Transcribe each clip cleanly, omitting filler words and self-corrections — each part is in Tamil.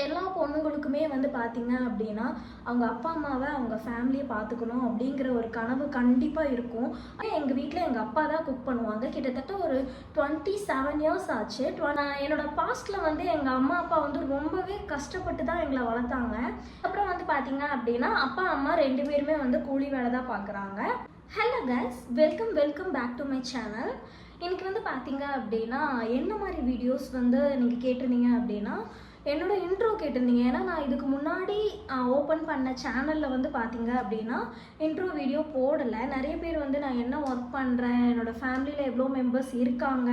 எல்லா பொண்ணுங்களுக்குமே வந்து பார்த்தீங்க அப்படின்னா அவங்க அப்பா அம்மாவை அவங்க ஃபேமிலியை பார்த்துக்கணும் அப்படிங்கிற ஒரு கனவு கண்டிப்பாக இருக்கும். எங்கள் வீட்டில் எங்கள் அப்பா தான் குக் பண்ணுவாங்க. கிட்டத்தட்ட ஒரு 27 இயர்ஸ் ஆச்சு. என்னோட பாஸ்ட்டில் வந்து எங்கள் அம்மா அப்பா வந்து ரொம்பவே கஷ்டப்பட்டு தான் எங்களை வளர்த்தாங்க. அப்புறம் வந்து பார்த்தீங்க அப்படின்னா அப்பா அம்மா 2 பேருமே வந்து கூலி வேலை தான் பார்க்குறாங்க. Hello guys, welcome back to my channel. எனக்கு வந்து பார்த்தீங்க அப்படின்னா என்ன மாதிரி வீடியோஸ் வந்து நீங்கள் கேட்டிருந்தீங்க அப்படின்னா என்னோட இன்ட்ரோ கேட்டிருந்தீங்க. ஏன்னா நான் இதுக்கு முன்னாடி ஓப்பன் பண்ண சேனலில் வந்து பார்த்தீங்க அப்படின்னா இன்ட்ரோ வீடியோ போடலை. நிறைய பேர் வந்து நான் என்ன ஒர்க் பண்ணுறேன், என்னோடய ஃபேமிலியில் எவ்வளோ மெம்பர்ஸ் இருக்காங்க,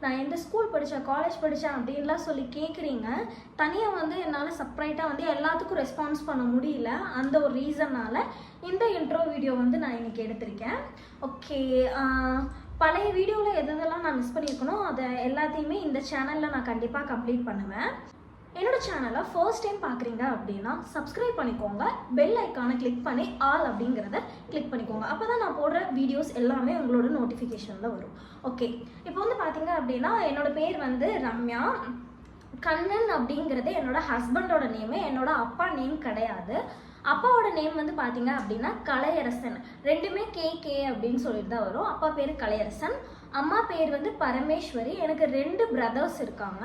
நான் எந்த ஸ்கூல் படித்தேன், காலேஜ் படித்தேன் அப்படின்லாம் சொல்லி கேட்குறீங்க. தனியாக வந்து என்னால் செப்பரேட்டாக வந்து எல்லாத்துக்கும் ரெஸ்பான்ஸ் பண்ண முடியல. அந்த ஒரு ரீசன்னால் இந்த இன்ட்ரோ வீடியோ வந்து நான் இன்றைக்கி எடுத்திருக்கேன். ஓகே, பழைய வீடியோவில் எதெல்லாம் நான் மிஸ் பண்ணியிருக்கணும் அதை எல்லாத்தையுமே இந்த சேனலில் நான் கண்டிப்பாக கம்ப்ளீட் பண்ணுவேன். என்னோட சேனலை ஃபர்ஸ்ட் டைம் பார்க்குறீங்க அப்படின்னா சப்ஸ்கிரைப் பண்ணிக்கோங்க, பெல் ஐக்கானை கிளிக் பண்ணி ஆல் அப்படிங்கிறத கிளிக் பண்ணிக்கோங்க. அப்போ தான் நான் போடுற வீடியோஸ் எல்லாமே உங்களோட நோட்டிஃபிகேஷனில் வரும். ஓகே, இப்போ வந்து பார்த்தீங்க அப்படின்னா என்னோட பேர் வந்து ரம்யா. கண்ணன் அப்படிங்கிறது என்னோட ஹஸ்பண்டோட நேமு, என்னோட அப்பா நேம் கிடையாது. அப்பாவோட நேம் வந்து பார்த்தீங்க அப்படின்னா கலையரசன். ரெண்டுமே கே அப்படின்னு சொல்லிட்டு தான் வரும். அப்பா பேர் கலையரசன், அம்மா பேர் வந்து பரமேஸ்வரி. எனக்கு 2 பிரதர்ஸ் இருக்காங்க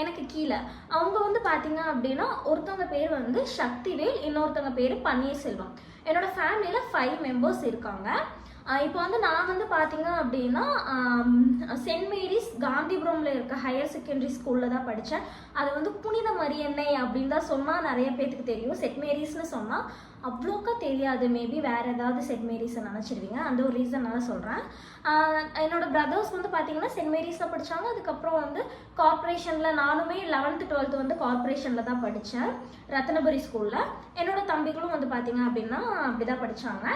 எனக்கு கீழே. அவங்க வந்து பார்த்தீங்க அப்படின்னா ஒருத்தவங்க பேர் வந்து சக்திவேல், இன்னொருத்தவங்க பேர் பன்னீர்செல்வம். என்னோட ஃபேமிலியில் 5 மெம்பர்ஸ் இருக்காங்க. இப்போ வந்து நான் வந்து பார்த்தீங்க அப்படின்னா சென்ட் மேரிஸ் காந்திபுரமில் இருக்க ஹையர் செகண்டரி ஸ்கூலில் தான் படித்தேன். அது வந்து புனித மரியன்னை அப்படின்னு தான் சொன்னால் நிறைய பேத்துக்கு தெரியும். சென்ட் மேரிஸ்னு சொன்னால் அவ்வளோக்கா தெரியாது. மேபி வேறு ஏதாவது சென்ட் மேரிஸை நினச்சிருவீங்க. அந்த ஒரு ரீசனால் சொல்கிறேன். என்னோடய பிரதர்ஸ் வந்து பார்த்தீங்கன்னா சென்ட் மேரிஸில் படித்தாங்க. அதுக்கப்புறம் வந்து கார்ப்பரேஷனில், நானுமே 11th 12th வந்து கார்ப்பரேஷனில் தான் படித்தேன், ரத்னபுரி ஸ்கூலில். என்னோடய தம்பிகளும் வந்து பார்த்தீங்க அப்படின்னா அப்படி தான் படித்தாங்க.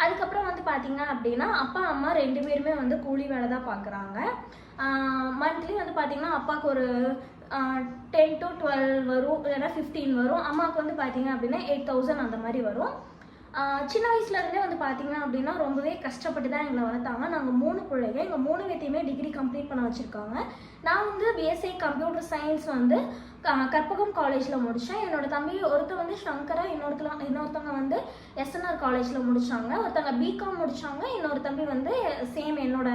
அதுக்கப்புறம் வந்து பார்த்தீங்க அப்படின்னா அப்பா அம்மா 2 பேருமே வந்து கூலி வேலை தான் பார்க்குறாங்க. மந்த்லி வந்து பார்த்தீங்கன்னா அப்பாவுக்கு ஒரு 10 to 12 வரும், இல்லைன்னா 15 வரும். அம்மாவுக்கு வந்து பார்த்தீங்க அப்படின்னா 8000 அந்த மாதிரி வரும். சின்ன வயசுலேருந்தே வந்து பார்த்தீங்க அப்படின்னா ரொம்பவே கஷ்டப்பட்டு தான் எங்களை வளர்த்தாங்க. நாங்கள் 3 பிள்ளைங்க. எங்கள் 3 பேர்த்தையுமே டிகிரி கம்ப்ளீட் பண்ண வச்சுருக்காங்க. நான் வந்து பிஎஸ்சி கம்ப்யூட்டர் சயின்ஸ் வந்து கற்பகம் காலேஜில் முடித்தேன். என்னோட தம்பி ஒருத்தர் வந்து சங்கரா, இன்னொருத்தவங்க வந்து எஸ்என்ஆர் காலேஜில் முடித்தாங்க. ஒருத்தவங்க பிகாம் முடித்தாங்க. இன்னொரு தம்பி வந்து சேம் என்னோட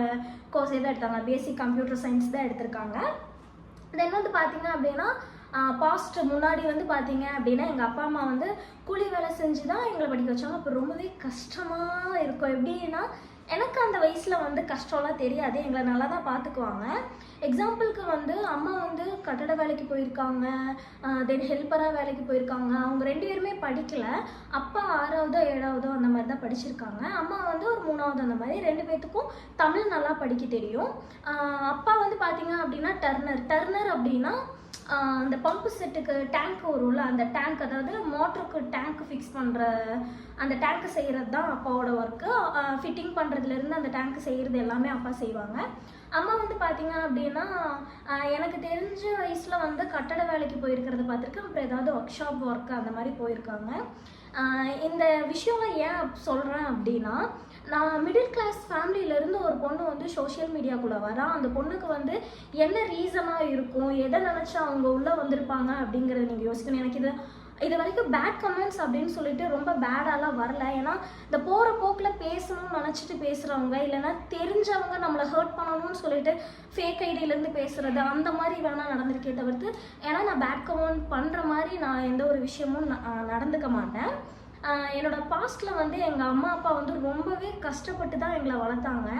கோர்ஸே தான் எடுத்தாங்க, பிஎஸ்சி கம்ப்யூட்டர் சயின்ஸ் தான் எடுத்திருக்காங்க. தென் வந்து பார்த்தீங்க அப்படின்னா பாஸ்ட் முன்னாடி வந்து பார்த்தீங்க அப்படின்னா எங்கள் அப்பா அம்மா வந்து கூலி வேலை செஞ்சு தான் எங்களை படிக்க வச்சாங்க. அப்போ ரொம்பவே கஷ்டமாக இருக்கும். எப்படின்னா எனக்கு அந்த வயசில் வந்து கஷ்டம்லாம் தெரியாது. எங்களை நல்லா தான் பார்த்துக்குவாங்க. எக்ஸாம்பிளுக்கு வந்து அம்மா வந்து கட்டட வேலைக்கு போயிருக்காங்க, தென் ஹெல்ப்பராக வேலைக்கு போயிருக்காங்க. அவங்க 2 பேருமே படிக்கலை. அப்பா 6வது 7வது அந்த மாதிரி தான் படிச்சிருக்காங்க. அம்மா வந்து ஒரு 3வது அந்த மாதிரி. 2 பேர்த்துக்கும் தமிழ் நல்லா படிக்க தெரியும். அப்பா வந்து பார்த்தீங்க அப்படின்னா டர்னர் அப்படின்னா அந்த பம்பு செட்டுக்கு டேங்க் வரும்ல, அந்த டேங்க், அதாவது மோட்டருக்கு டேங்க் ஃபிக்ஸ் பண்ணுற அந்த டேங்க்கு செய்கிறது தான் அப்பாவோட ஒர்க்கு. ஃபிட்டிங் பண்ணுறதுலேருந்து அந்த டேங்க் செய்கிறது எல்லாமே அப்பா செய்வாங்க. அம்மா வந்து பார்த்தீங்க அப்படின்னா எனக்கு தெரிஞ்ச வயசில் வந்து கட்டட வேலைக்கு போயிருக்கிறத பார்த்துருக்கேன். அப்புறம் ஏதாவது ஒர்க் ஷாப் ஒர்க்கு அந்த மாதிரி போயிருக்காங்க. இந்த விஷயம்லாம் ஏன் சொல்கிறேன் அப்படின்னா, நான் மிடில் கிளாஸ் ஃபேமிலியிலேருந்து ஒரு பொண்ணு வந்து சோஷியல் மீடியாக்குள்ளே வரா. அந்த பொண்ணுக்கு வந்து என்ன ரீசனாக இருக்கும், எதை நினச்சா அவங்க உள்ளே வந்திருப்பாங்க அப்படிங்கிறத நீங்கள் யோசிக்கணும். எனக்கு இது வரைக்கும் பேட் கமெண்ட்ஸ் அப்படின்னு சொல்லிட்டு ரொம்ப பேடாலாம் வரல. ஏன்னா இந்த போகிற போக்கில் பேசணும்னு நினச்சிட்டு பேசுகிறவங்க, இல்லைன்னா தெரிஞ்சவங்க நம்மளை ஹர்ட் பண்ணணும்னு சொல்லிட்டு ஃபேக் ஐடியிலேருந்து பேசுகிறது, அந்த மாதிரி வேணால் நடந்திருக்கே தவிர்த்து, ஏன்னா நான் பேட் கமெண்ட் பண்ணுற மாதிரி நான் எந்த ஒரு விஷயமும் நடந்துக்க மாட்டேன். என்னோட பாஸ்ட்டில் வந்து எங்கள் அம்மா அப்பா வந்து ரொம்பவே கஷ்டப்பட்டு தான் எங்களை வளர்த்தாங்க.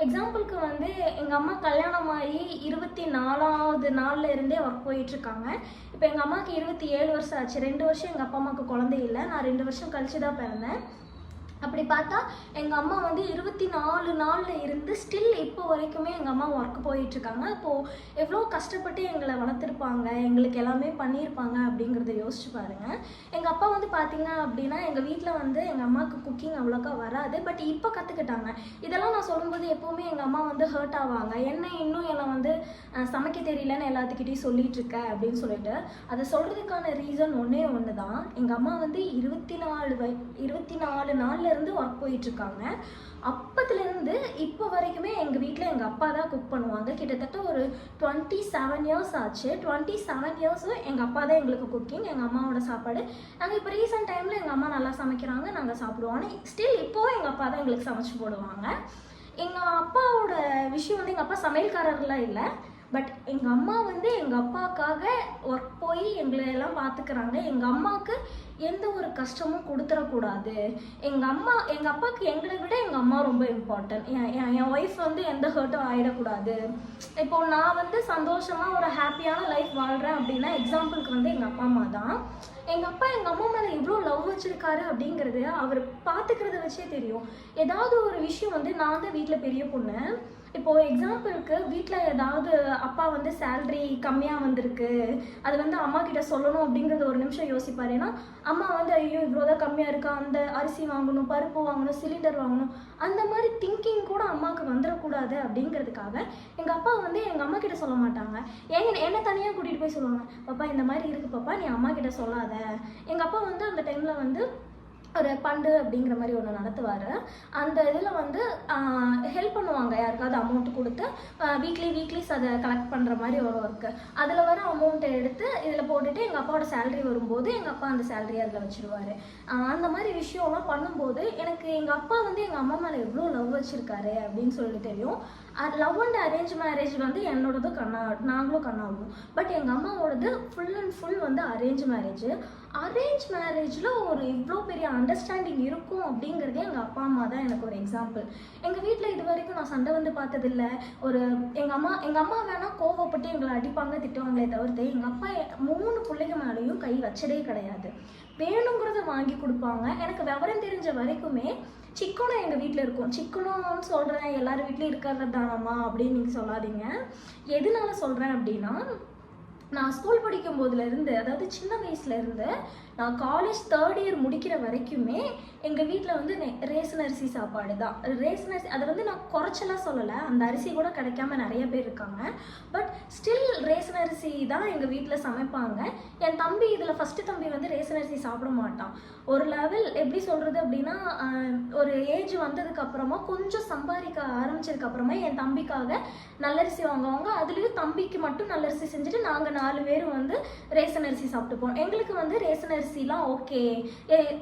எக்ஸாம்பிளுக்கு வந்து எங்கள் அம்மா கல்யாணம் ஆகி 24வது நாளில் இருந்தே ஒர்க் போயிட்டுருக்காங்க. இப்போ எங்கள் அம்மாவுக்கு 27 வருஷம் ஆச்சு. 2 வருஷம் எங்கள் அப்பா அம்மாவுக்கு குழந்தை இல்லை. நான் 2 வருஷம் கழிச்சு தான் பிறந்தேன். அப்படி பார்த்தா எங்கள் அம்மா வந்து 24 நாளில் இருந்து ஸ்டில் இப்போ வரைக்குமே எங்கள் அம்மா ஒர்க் போயிட்டுருக்காங்க. அப்போது எவ்வளோ கஷ்டப்பட்டு எங்களை வளர்த்துருப்பாங்க, எங்களுக்கு எல்லாமே பண்ணியிருப்பாங்க அப்படிங்கிறத யோசிச்சு பாருங்கள். எங்கள் அப்பா வந்து பார்த்தீங்க அப்படின்னா எங்கள் வீட்டில் வந்து எங்கள் அம்மாவுக்கு குக்கிங் அவ்வளோக்கா வராது, பட் இப்போ கற்றுக்கிட்டாங்க. இதெல்லாம் நான் சொல்லும்போது எப்போவுமே எங்கள் அம்மா வந்து ஹர்ட் ஆவாங்க. என்ன இன்னும் என்னை வந்து சமைக்க தெரியலன்னு எல்லாத்துக்கிட்டையும் சொல்லிட்டு இருக்க அப்படின்னு சொல்லிட்டு. அதை சொல்கிறதுக்கான ரீசன் ஒன்று தான். எங்கள் அம்மா வந்து 24 நாளில் அப்பத்துலேருந்து ஒர்க் போயிட்டுருக்காங்க. அப்பத்துலேருந்து இப்போ வரைக்குமே எங்கள் வீட்டில் எங்கள் அப்பா தான் குக் பண்ணுவாங்க. கிட்டத்தட்ட ஒரு 27 இயர்ஸ் ஆச்சு. 27 இயர்ஸும் எங்கள் அப்பா தான் எங்களுக்கு குக்கிங், எங்கள் அம்மாவோட சாப்பாடு. நாங்கள் இப்போ ரீசெண்ட் டைமில் எங்கள் அம்மா நல்லா சமைக்கிறாங்க, நாங்கள் சாப்பிடுவோம். ஆனால் ஸ்டில் இப்போவும் எங்கள் அப்பா தான் எங்களுக்கு சமைச்சு போடுவாங்க. எங்கள் அப்பாவோட விஷயம் வந்து எங்கள் அப்பா சமையல்காரர்லாம் இல்லை, பட் எங்கள் அம்மா வந்து எங்கள் அப்பாவுக்காக ஒர்க் போய் எங்களை எல்லாம் பார்த்துக்கிறாங்க. எங்கள் அம்மாவுக்கு எந்த ஒரு கஷ்டமும் கொடுத்துடக்கூடாது. எங்கள் அப்பாவுக்கு எங்களை விட எங்கள் அம்மா ரொம்ப இம்பார்ட்டன்ட். என் ஒய்ஃப் வந்து எந்த ஹர்ட்டும் ஆகிடக்கூடாது. இப்போது நான் வந்து சந்தோஷமாக ஒரு ஹாப்பியான லைஃப் வாழ்கிறேன் அப்படின்னா எக்ஸாம்பிளுக்கு வந்து எங்கள் அப்பா அம்மா தான். எங்கள் அப்பா எங்கள் அம்மா மேலே எவ்வளோ லவ் வச்சுருக்காரு அப்படிங்கிறது அவர் பார்த்துக்கிறத வச்சே தெரியும். ஏதாவது ஒரு விஷயம் வந்து நான் தான் வீட்டில் பெரிய பொண்ணு. இப்போது எக்ஸாம்பிளுக்கு வீட்டில் ஏதாவது அப்பா வந்து சேல்ரி கம்மியாக வந்திருக்கு, அது வந்து அம்மா கிட்ட சொல்லணும் அப்படிங்கிறது ஒரு நிமிஷம் யோசிப்பார். ஏன்னா அம்மா வந்து ஐயோ இவ்வளோதான் கம்மியாக இருக்கா, அந்த அரிசி வாங்கணும், பருப்பு வாங்கணும், சிலிண்டர் வாங்கணும், அந்த மாதிரி திங்கிங் கூட அம்மாவுக்கு வந்துடக்கூடாது அப்படிங்கிறதுக்காக எங்கள் அப்பா வந்து எங்கள் அம்மா கிட்ட சொல்ல மாட்டாங்க. என்ன தனியாக கூட்டிகிட்டு போய் சொல்லுவாங்க, பாப்பா இந்த மாதிரி இருக்குது பாப்பா, நீ அம்மா கிட்ட சொல்லாத. எங்கள் அப்பா வந்து அந்த டைமில் வந்து ஒரு பண்டு அப்படிங்கிற மாதிரி ஒன்று நடத்துவார். அந்த இதில் வந்து ஹெல்ப் பண்ணுவாங்க, யாருக்காவது அமௌண்ட் கொடுத்து வீக்லிஸ் அதை கலெக்ட் பண்ணுற மாதிரி ஒரு ஒர்க்கு. அதில் வர அமௌண்ட்டை எடுத்து இதில் போட்டுட்டு எங்கள் அப்பாவோட சேலரி வரும்போது எங்கள் அப்பா அந்த சேலரி அதில் வச்சுருவார். அந்த மாதிரி விஷயம்லாம் பண்ணும்போது எனக்கு எங்கள் அப்பா வந்து எங்கள் அம்மா மேலே எவ்வளோ லவ் வச்சுருக்காரு அப்படின்னு சொல்லி தெரியும். லவ் அண்ட் அரேஞ்ச் மேரேஜ் வந்து என்னோடது நாங்களும் கண்ணாகும். பட் எங்கள் அம்மாவோடது ஃபுல் அண்ட் ஃபுல் வந்து அரேஞ்ச் மேரேஜ். அரேஞ்ச் மேரேஜில் ஒரு இவ்வளோ பெரிய அண்டர்ஸ்டாண்டிங் இருக்கும் அப்படிங்கிறதே எங்கள் அப்பா அம்மா தான் எனக்கு ஒரு எக்ஸாம்பிள். எங்கள் வீட்டில் இது வரைக்கும் நான் சண்டை வந்து பார்த்ததில்லை. எங்கள் அம்மா வேணால் கோவப்பட்டு எங்களை அடிப்பாங்க, திட்டுவாங்களே தவிர்த்து எங்கள் அப்பா 3 பிள்ளைங்க மேலேயும் கை வச்சதே கிடையாது. வேணுங்கிறத வாங்கி கொடுப்பாங்க. எனக்கு விவரம் தெரிஞ்ச வரைக்குமே சிக்கனும் எங்கள் வீட்டில் இருக்கும். சிக்கனும்னு சொல்கிறேன் எல்லார் வீட்லேயும் இருக்கிறது தானம்மா அப்படின்னு நீங்கள் சொல்லாதீங்க. எதனால சொல்கிறேன் அப்படின்னா, நான் ஸ்கூல் படிக்கும் போதுலேருந்து, அதாவது சின்ன வயசுலேருந்து நான் காலேஜ் 3rd இயர் முடிக்கிற வரைக்குமே எங்கள் வீட்டில் வந்து ரேஷன் அரிசி சாப்பாடு தான். ரேஷன் அரிசி அதை வந்து நான் குறைச்சலாம் சொல்லலை, அந்த அரிசி கூட கிடைக்காம நிறைய பேர் இருக்காங்க. பட் ஸ்டில் ரேஷன் அரிசி தான் எங்கள் வீட்டில் சமைப்பாங்க. என் தம்பி இதில் ஃபஸ்ட்டு தம்பி வந்து ரேஷன் அரிசி சாப்பிட மாட்டான். ஒரு லெவல் எப்படி சொல்கிறது அப்படின்னா, ஒரு ஏஜ் வந்ததுக்கப்புறமா கொஞ்சம் சம்பாதிக்க ஆரம்பிச்சதுக்கப்புறமா என் தம்பிக்காக நல்லரிசி வாங்குவாங்க. அதுலேயும் தம்பிக்கு மட்டும் நல்லரிசி செஞ்சுட்டு நாங்கள் 4 பேரும் வந்து ரேஷன் அரிசி சாப்பிட்டுப்போம். எங்களுக்கு வந்து ரேஷன் அரிசிலாம் ஓகே,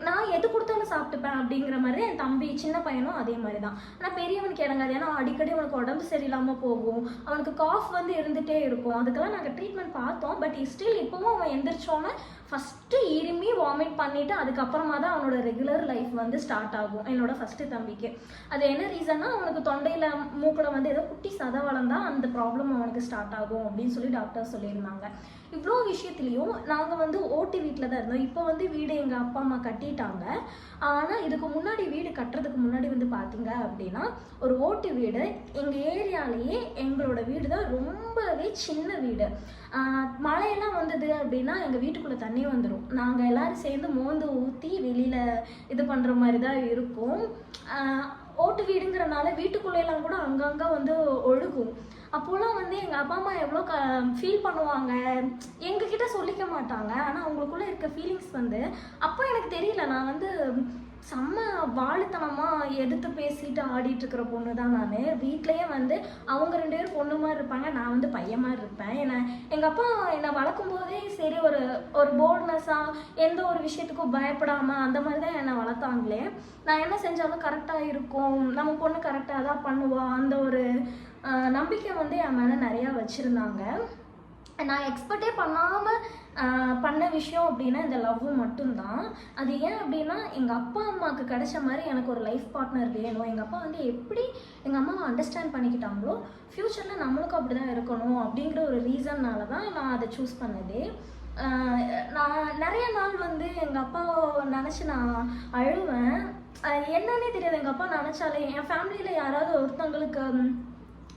நான் எது கொடுத்தாலும் சாப்பிட்டுப்பேன் அப்படிங்கிற மாதிரி என் தம்பி சின்ன பையனும் அதே மாதிரி தான். ஆனால் பெரியவனுக்கு இறங்காது. ஏன்னா அடிக்கடி அவனுக்கு உடம்பு சரியில்லாமல் போகும், அவனுக்கு காஃப் வந்து இருந்துகிட்டே இருக்கும். அதுக்கெல்லாம் நாங்கள் ட்ரீட்மெண்ட் பார்த்தோம். பட் ஸ்டில் இப்போவும் அவன் எந்திரிச்சோன்னே ஃபஸ்ட்டு இருமி வாமிட் பண்ணிவிட்டு அதுக்கப்புறமா தான் அவனோட ரெகுலர் லைஃப் வந்து ஸ்டார்ட் ஆகும். என்னோட ஃபஸ்ட்டு தம்பிக்கு அது என்ன ரீசன்னா, அவனுக்கு தொண்டையில் மூக்கில் வந்து ஏதோ குட்டி சதை வளர்ந்தால் அந்த ப்ராப்ளம் அவனுக்கு ஸ்டார்ட் ஆகும் அப்படின்னு சொல்லி டாக்டர் சொல்லியிருந்தாங்க. இவ்வளோ விஷயத்துலையும் நாங்கள் வந்து ஓட்டு வீட்டில் தான் இருந்தோம். இப்போ வந்து வீடு எங்கள் அப்பா அம்மா கட்டிட்டாங்க. ஆனால் இதுக்கு முன்னாடி வீடு கட்டுறதுக்கு முன்னாடி வந்து பார்த்தீங்க அப்படின்னா ஒரு ஓட்டு வீடு. எங்கள் ஏரியாலேயே எங்களோட வீடு தான் ரொம்பவே சின்ன வீடு. மழையெல்லாம் வந்தது அப்படின்னா எங்கள் வீட்டுக்குள்ளே தண்ணி வந்துடும். நாங்கள் எல்லோரும் சேர்ந்து மோந்து ஊற்றி வெளியில் இது பண்ணுற மாதிரி தான் இருக்கும். ஓட்டு வீடுங்கிறனால வீட்டுக்குள்ளேலாம் கூட அங்கங்கே வந்து ஒழுகும். அப்போலாம் வந்து எங்கள் அப்பா அம்மா எவ்வளோ ஃபீல் பண்ணுவாங்க, எங்ககிட்ட சொல்லிக்க மாட்டாங்க. ஆனால் அவங்களுக்குள்ளே இருக்க ஃபீலிங்ஸ் வந்து அப்போ எனக்கு தெரியல. நான் வந்து செம்ம வாழுத்தனமாக எதிர்த்து பேசிட்டு ஆடிட்டு இருக்கிற பொண்ணு தான் நான். வீட்லேயே வந்து அவங்க 2 பேரும் பொண்ணு மாதிரி இருப்பாங்க, நான் வந்து பையன் மாதிரி இருப்பேன். எங்கள் அப்பா என்னை வளர்க்கும் போதே சரி ஒரு போல்ட்னஸாக எந்த ஒரு விஷயத்துக்கும் பயப்படாமல் அந்த மாதிரி தான் என்னை வளர்த்தாங்களே. நான் என்ன செஞ்சாலும் கரெக்டாக இருக்கும், நம்ம பொண்ணு கரெக்டாக தான் பண்ணுவா, அந்த ஒரு நம்பிக்கை வந்து என் மேலே நிறையா வச்சுருந்தாங்க. நான் எக்ஸ்பெக்டே பண்ணாமல் பண்ண விஷயம் அப்படின்னா இந்த லவ் மட்டும்தான். அது ஏன் அப்படின்னா, எங்கள் அப்பா அம்மாவுக்கு கிடைச்ச மாதிரி எனக்கு ஒரு லைஃப் பார்ட்னர் வேணும். எங்கள் அப்பா வந்து எப்படி எங்கள் அம்மாவை அண்டர்ஸ்டாண்ட் பண்ணிக்கிட்டாங்களோ ஃப்யூச்சரில் நம்மளுக்கும் அப்படி தான் இருக்கணும் அப்படிங்கிற ஒரு ரீசன்னால தான் நான் அதை சூஸ் பண்ணதே. நான் நிறைய நாள் வந்து எங்கள் அப்பாவை நினச்சி நான் அழுவேன். என்னன்னே தெரியாது. எங்கள் அப்பா நினச்சாலே என் ஃபேமிலியில் யாராவது ஒருத்தவங்களுக்கு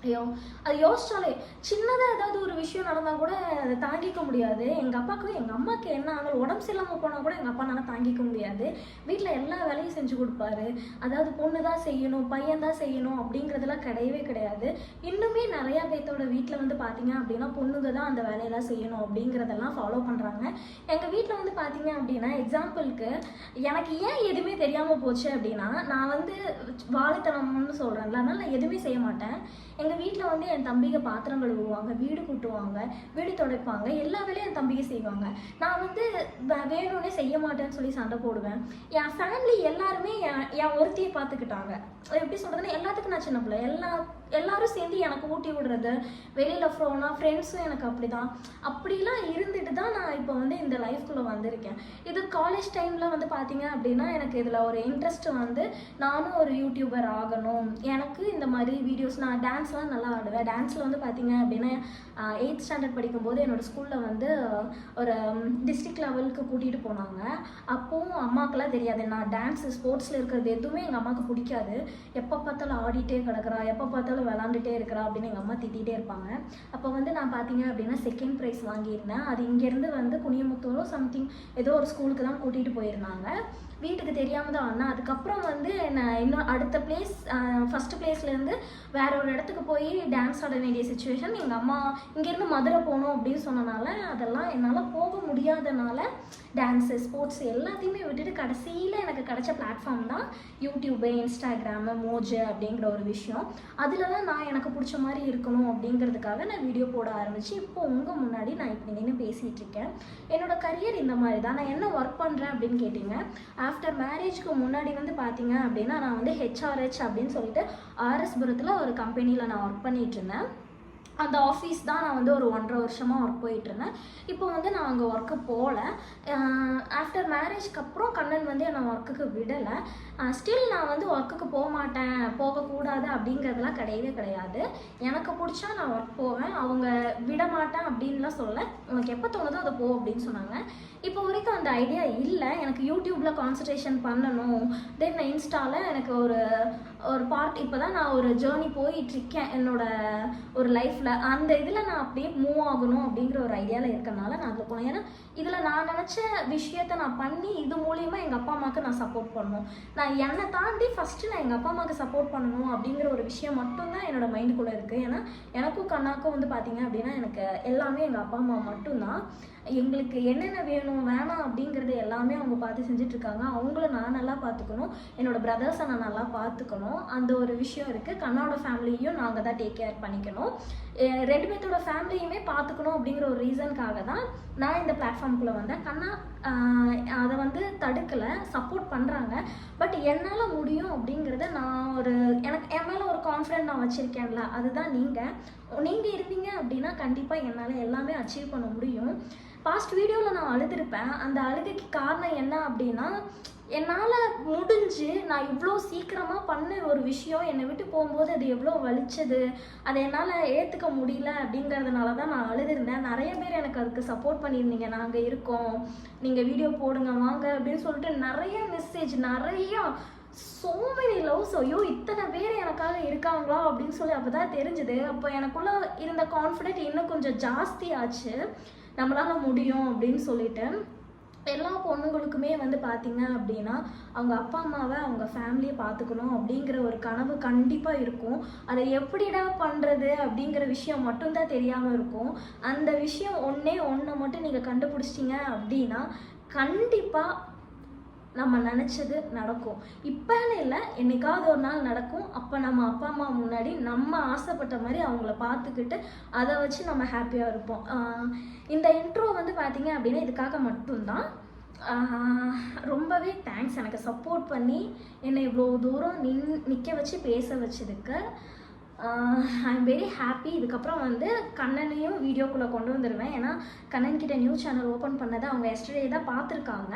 ஐயோ அது யோசிச்சாலே சின்னதாக ஏதாவது ஒரு விஷயம் நடந்தால் கூட அதை தாங்கிக்க முடியாது. எங்கள் அப்பாவுக்கு எங்கள் அம்மாவுக்கு என்ன ஆனாலும் உடம்பு சரியில்லாமல் போனால் கூட எங்கள் அப்பானால தாங்கிக்க முடியாது. வீட்டில் எல்லா வேலையும் செஞ்சு கொடுப்பாரு. அதாவது பொண்ணு தான் செய்யணும், பையன் தான் செய்யணும் அப்படிங்கிறதுலாம் கிடையவே கிடையாது. இன்னுமே நிறையா பேர்த்தோட வீட்டில் வந்து பார்த்தீங்க அப்படின்னா பொண்ணுங்க தான் அந்த வேலையெல்லாம் செய்யணும் அப்படிங்கிறதெல்லாம் ஃபாலோ பண்ணுறாங்க. எங்கள் வீட்டில் வந்து பார்த்தீங்க அப்படின்னா எக்ஸாம்பிளுக்கு எனக்கு ஏன் எதுவுமே தெரியாமல் போச்சு அப்படின்னா, நான் வந்து வாழைத்தனம்னு சொல்கிறேன்ல, அதனால் நான் எதுவுமே செய்ய மாட்டேன். எங்கள் வீட்டில் வந்து என் தம்பிங்க பாத்திரம் கழுவுவாங்க, வீடு கூட்டுவாங்க, வீடு துடைப்பாங்க, எல்லா வேலையும் என் தம்பிக்கு செய்வாங்க. நான் வந்து வேணும்னே செய்ய மாட்டேன்னு சொல்லி சண்டை போடுவேன். என் ஃபேமிலி எல்லாருமே என் ஒருத்தியை பார்த்துக்கிட்டாங்க. எப்படி சொல்கிறதுன்னா, எல்லாத்துக்கும் நான் சின்ன பிள்ளை. எல்லாரும் சேர்ந்து எனக்கு ஊட்டி விடுறது, வெளியில் போனால் ஃப்ரெண்ட்ஸும் எனக்கு அப்படி தான். அப்படிலாம் இருந்துட்டு தான் நான் இப்போ வந்து இந்த லைஃப்குள்ளே வந்திருக்கேன். இது காலேஜ் டைமில் வந்து பார்த்தீங்க அப்படின்னா எனக்கு இதில் ஒரு இன்ட்ரெஸ்ட் வந்து நானும் ஒரு யூடியூபர் ஆகணும். எனக்கு இந்த மாதிரி வீடியோஸ், நான் டான்ஸ்லாம் நல்லா ஆடுவேன். டான்ஸில் வந்து பார்த்தீங்க அப்படின்னா 8th ஸ்டாண்டர்ட் படிக்கும்போது என்னோடய ஸ்கூலில் வந்து ஒரு டிஸ்ட்ரிக்ட் லெவலுக்கு கூட்டிகிட்டு போனாங்க. அப்போவும் அம்மாக்கெல்லாம் தெரியாது, நான் டான்ஸு ஸ்போர்ட்ஸில் இருக்கிறது எதுவுமே எங்கள் அம்மாவுக்கு பிடிக்காது. எப்போ பார்த்தாலும் ஆடிட்டே கிடக்குறா, எப்போ பார்த்தாலும் விளாண்டுட்டே இருக்கிறா அப்படின்னு எங்கள் அம்மா திட்டிகிட்டே இருப்பாங்க. அப்போ வந்து நான் பார்த்தீங்க அப்படின்னா 2nd ப்ரைஸ் வாங்கியிருந்தேன். அது இங்கேருந்து வந்து குனியமுத்தூரோ சம்திங் ஏதோ ஒரு ஸ்கூலுக்கு தான் கூட்டிகிட்டு போயிருந்தாங்க. வீட்டுக்கு தெரியாமல் தான் வந்தேன். அதுக்கப்புறம் வந்து நான் இன்னும் அடுத்த பிளேஸ், ஃபஸ்ட்டு பிளேஸ்லேருந்து வேற ஒரு இடத்துக்கு போய் டான்ஸ் ஆட வேண்டிய சுச்சுவேஷன். எங்கள் அம்மா இங்கேருந்து மதுரை போகணும் அப்படின்னு சொன்னனால அதெல்லாம் என்னால் போக முடியாதனால டான்ஸு ஸ்போர்ட்ஸ் எல்லாத்தையுமே விட்டுட்டு கடைசியில் எனக்கு கிடைச்ச பிளாட்ஃபார்ம் தான் யூடியூபு, இன்ஸ்டாகிராமு, மோஜு அப்படிங்கிற ஒரு விஷயம். அதில் தான் நான் எனக்கு பிடிச்ச மாதிரி இருக்கணும் அப்படிங்கிறதுக்காக நான் வீடியோ போட ஆரம்பித்து இப்போ உங்கள் முன்னாடி நான் இப்படி நின்று பேசிகிட்டு இருக்கேன். என்னோடய கரியர் இந்த மாதிரி தான். நான் என்ன ஒர்க் பண்ணுறேன் அப்படின்னு கேட்டிங்க, ஆஃப்டர் மேரேஜ்க்கு முன்னாடி வந்து பார்த்தீங்க அப்படின்னா நான் வந்து HRH அப்படின்னு சொல்லிட்டு RS-புரத்தில் ஒரு கம்பெனியில் நான் ஒர்க் பண்ணிகிட்டு இருந்தேன். அந்த ஆஃபீஸ் தான் நான் வந்து ஒரு 1.5 வருஷமாக ஒர்க் போயிட்டுருந்தேன். இப்போ வந்து நான் அங்கே ஒர்க்கு போகல. ஆஃப்டர் மேரேஜ்க்கு அப்புறம் கண்ணன் வந்து என்னை ஒர்க்குக்கு விடலை. ஸ்டில் நான் வந்து ஒர்க்குக்கு போக மாட்டேன், போகக்கூடாது அப்படிங்கிறதுலாம் கிடையவே கிடையாது. எனக்கு பிடிச்சா நான் ஒர்க் போவேன். அவங்க விட மாட்டேன் அப்படின்லாம் சொல்ல, உனக்கு எப்போ தோணுதோ அதை போ அப்படின்னு சொன்னாங்க. இப்போ வரைக்கும் அந்த ஐடியா இல்லை. எனக்கு யூடியூப்பில் கான்சன்ட்ரேஷன் பண்ணணும். தென் இன்ஸ்டாவில் எனக்கு ஒரு பார்ட் இப்போ தான் நான் ஒரு ஜேர்னி போயிட்டுருக்கேன் என்னோட ஒரு லைஃப்பில். அந்த இதில் நான் அப்படியே மூவ் ஆகணும் அப்படிங்கிற ஒரு ஐடியாவில் இருக்கனால நான் அதில் போனேன். ஏன்னா இதில் நான் நினச்ச விஷயத்தை நான் பண்ணி இது மூலியமாக எங்கள் அப்பா அம்மாவுக்கு நான் சப்போர்ட் பண்ணணும். நான் என்னை தாண்டி ஃபஸ்ட்டு நான் எங்கள் அப்பா அம்மாவுக்கு சப்போர்ட் பண்ணணும் அப்படிங்கிற ஒரு விஷயம் மட்டும்தான் என்னோடய மைண்டுக்குள்ளே இருக்குது. ஏன்னா எனக்கும் கண்ணாக்கும் வந்து பார்த்தீங்க அப்படின்னா எனக்கு எல்லாமே எங்கள் அப்பா அம்மா மட்டும்தான். எங்களுக்கு என்னென்ன வேணும் வேணாம் அப்படிங்கிறது எல்லாமே அவங்க பார்த்து செஞ்சிட்ருக்காங்க. அவங்கள நான் நல்லா பார்த்துக்கணும், என்னோடய பிரதர்ஸை நான் நல்லா பார்த்துக்கணும். அந்த ஒரு விஷயம் இருக்குது. கண்ணாவோட ஃபேமிலியும் நாங்கள் தான் டேக் கேர் பண்ணிக்கணும். 2 பேர்த்தோட ஃபேமிலியுமே பார்த்துக்கணும் அப்படிங்கிற ஒரு ரீசனுக்காக தான் நான் இந்த பிளாட்ஃபார்முக்குள்ளே வந்தேன். கண்ணா அதை வந்து தடுக்கலை, சப்போர்ட் பண்ணுறாங்க. பட் என்னால் முடியும் அப்படிங்கிறத நான் எனக்கு என் மேலே ஒரு கான்ஃபிடென்ட் நான் வச்சுருக்கேன்ல, அதுதான் நீங்கள் இருந்தீங்க அப்படின்னா கண்டிப்பாக என்னால் எல்லாமே அச்சீவ் பண்ண முடியும். பாஸ்ட் வீடியோவில் நான் அழுதுருப்பேன். அந்த அழுகைக்கு காரணம் என்ன அப்படின்னா, என்னால் முடிஞ்சு நான் இவ்வளோ சீக்கிரமாக பண்ண ஒரு விஷயம் என்னை விட்டு போகும்போது அது எவ்வளோ வலிச்சது, அதை என்னால் ஏற்றுக்க முடியல அப்படிங்கிறதுனால தான் நான் அழுதுருந்தேன். நிறைய பேர் எனக்கு அதுக்கு சப்போர்ட் பண்ணியிருந்தீங்க, நாங்கள் இருக்கோம், நீங்கள் வீடியோ போடுங்க வாங்க அப்படின்னு சொல்லிட்டு நிறைய மெசேஜ், நிறையா so many loves. ஐயோ இத்தனை பேர் எனக்காக இருக்காங்களா அப்படின்னு சொல்லி அப்போ தான் தெரிஞ்சுது. அப்போ எனக்குள்ளே இருந்த கான்ஃபிடென்ட் இன்னும் கொஞ்சம் ஜாஸ்தி ஆச்சு, நம்மளால் முடியும் அப்படின்னு சொல்லிட்டு. எல்லா பொண்ணுங்களுக்குமே வந்து பார்த்தீங்க அப்படின்னா அவங்க அப்பா அம்மாவை, அவங்க ஃபேமிலியை பார்த்துக்கணும் அப்படிங்கிற ஒரு கனவு கண்டிப்பாக இருக்கும். அதை எப்படிடா பண்ணுறது அப்படிங்கிற விஷயம் மட்டும்தான் தெரியாமல் இருக்கும். அந்த விஷயம் ஒன்றை மட்டும் நீங்கள் கண்டுபிடிச்சிட்டிங்க அப்படின்னா கண்டிப்பாக நம்ம நினச்சது நடக்கும். இப்போன்னு இல்லை, என்னைக்காவது ஒரு நாள் நடக்கும். அப்போ நம்ம அப்பா அம்மா முன்னாடி நம்ம ஆசைப்பட்ட மாதிரி அவங்கள பார்த்துக்கிட்டு அதை வச்சு நம்ம ஹாப்பியாக இருப்போம். இந்த இன்ட்ரோ வந்து பார்த்தீங்க அப்படின்னா இதுக்காக மட்டும்தான். ரொம்பவே தேங்க்ஸ் எனக்கு சப்போர்ட் பண்ணி என்னை இவ்வளோ தூரம் நிற்க வச்சு பேச வச்சதுக்கு. I am very happy. இதுக்கப்புறம் வந்து கண்ணனையும் வீடியோக்குள்ளே கொண்டு வந்துடுவேன். ஏன்னா கண்ணன்கிட்ட நியூ சேனல் ஓப்பன் பண்ணதை அவங்க எஸ்டர்டே தான் பார்த்துருக்காங்க.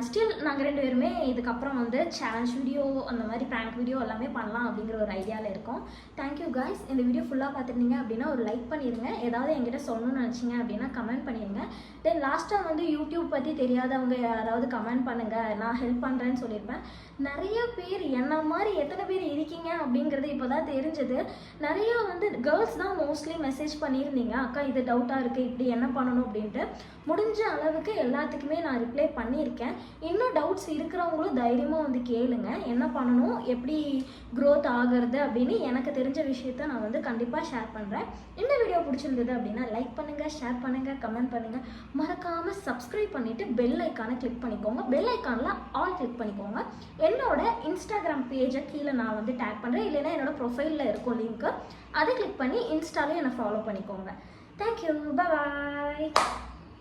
ஸ்டில் நாங்கள் 2 பேருமே இதுக்கப்புறம் வந்து சேலஞ்ச் வீடியோ, அந்த மாதிரி ப்ராங்க் வீடியோ எல்லாமே பண்ணலாம் அப்படிங்கிற ஒரு ஐடியாவில் இருக்கோம். Thank you guys. இந்த வீடியோ ஃபுல்லாக பார்த்துருந்தீங்க அப்படின்னா ஒரு லைக் பண்ணிடுங்க. ஏதாவது என்கிட்ட சொல்லணும்னு நினச்சிங்க அப்படின்னா கமெண்ட் பண்ணிடுங்க. தென் லாஸ்ட்டாக வந்து யூடியூப் பற்றி தெரியாதவங்க யாராவது கமெண்ட் பண்ணுங்கள், நான் ஹெல்ப் பண்ணுறேன்னு சொல்லியிருப்பேன். நிறைய பேர் என்ன மாதிரி எத்தனை பேர் இருக்கீங்க அப்படிங்கிறது இப்போ தான் தெரிஞ்சது. புரிஞ்சுது. நிறையா வந்து கேர்ள்ஸ் தான் மோஸ்ட்லி மெசேஜ் பண்ணியிருந்தீங்க, அக்கா இது டவுட்டாக இருக்குது, இப்படி என்ன பண்ணணும் அப்படின்ட்டு. முடிஞ்ச அளவுக்கு எல்லாத்துக்குமே நான் ரிப்ளை பண்ணியிருக்கேன். இன்னும் டவுட்ஸ் இருக்கிறவங்களும் தைரியமாக வந்து கேளுங்க, என்ன பண்ணணும், எப்படி க்ரோத் ஆகிறது அப்படின்னு. எனக்கு தெரிஞ்ச விஷயத்த நான் வந்து கண்டிப்பாக ஷேர் பண்ணுறேன். இந்த வீடியோ பிடிச்சிருந்தது அப்படின்னா லைக் பண்ணுங்கள், ஷேர் பண்ணுங்கள், கமெண்ட் பண்ணுங்கள். மறக்காமல் சப்ஸ்கிரைப் பண்ணிவிட்டு பெல் ஐக்கானை கிளிக் பண்ணிக்கோங்க. பெல் ஐக்கானில் ஆல் கிளிக் பண்ணிக்கோங்க. என்னோட இன்ஸ்டாகிராம் பேஜை கீழே நான் வந்து டேக் பண்ணுறேன், இல்லைன்னா என்னோட ப்ரொஃபைலில் இருக்கும் லிங்க்கு, அதை கிளிக் பண்ணி இன்ஸ்டாலையும் என்னை ஃபாலோ பண்ணிக்கோங்க. தேங்க்யூ, பாய்.